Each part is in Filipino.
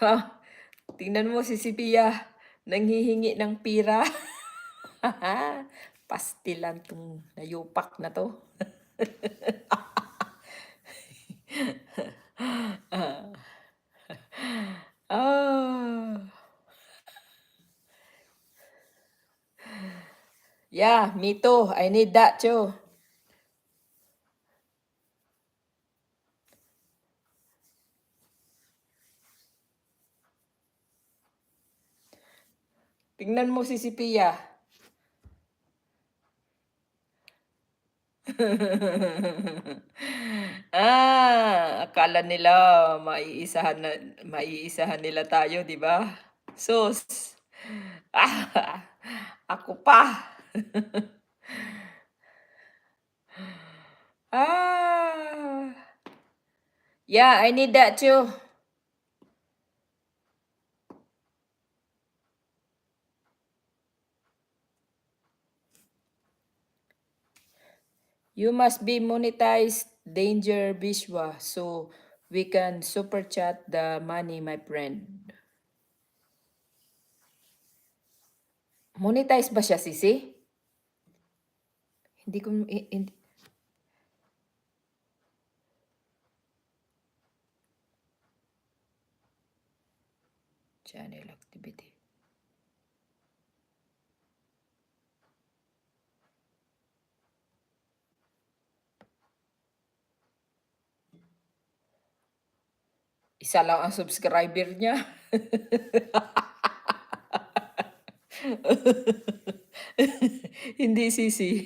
Ha, tingnan mo si Pia, nanghihingi ng pira. Pastilan 'tong nayupak na 'to. Ah. Yeah, me too. I need that too. Tingnan mo si Pia. Akala nila maiisahan nila tayo, 'di ba? Sus. Ah, ako pa. Ah. Yeah, I need that too. You must be monetized Danger Bishwa so we can super chat the money, my friend. Monetize ba siya, Sisi? Hindi ko hindi. Channel activity. Isa lang ang subscriber niya. Hindi, Sisi.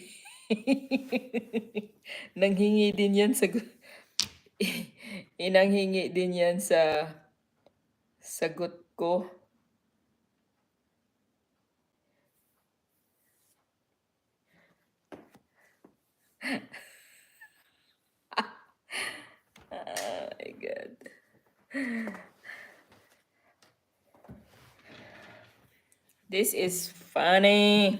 Nanghingi din yan sa inanghingi din yan sa sagot ko. Oh my God. This is funny.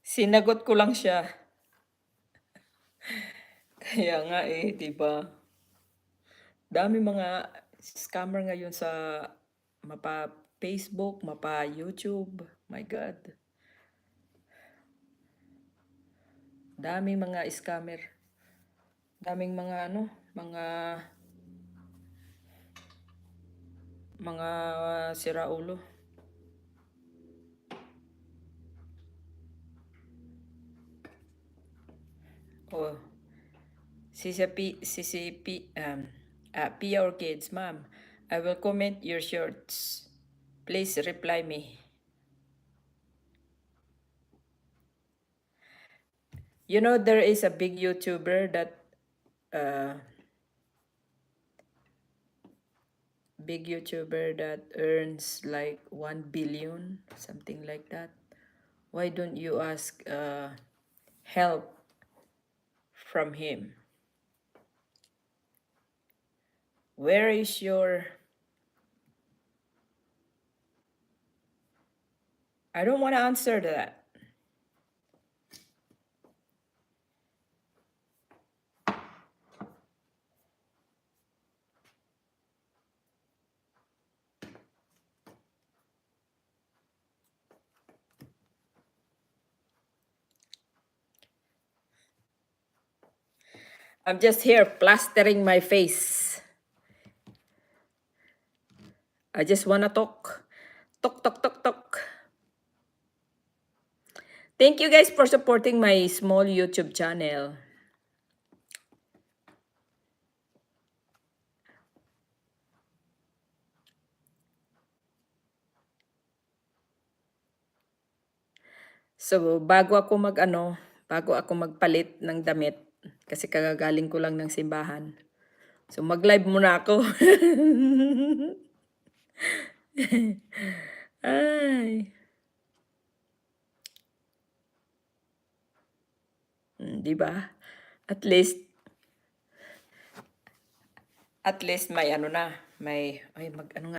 Sinagot ko lang siya. Kaya nga eh, 'di ba? Dami mga scammer ngayon sa mapa Facebook, mapa YouTube. My God. Daming mga scammer. Daming mga mga siraulo. Oh, Pia Orchids, ma'am. I will comment your shorts. Please reply me. You know, there is a big YouTuber that earns like 1 billion, something like that. Why don't you ask help from him? Where is your... I don't want to answer that. I'm just here plastering my face. I just wanna talk. Talk, talk, talk, talk. Thank you guys for supporting my small YouTube channel. So, bago ako magpalit ng damit, kasi kagagaling ko lang ng simbahan. So, mag-live muna ako. Ay. Di ba? At least may ano na, may, ay, ano nga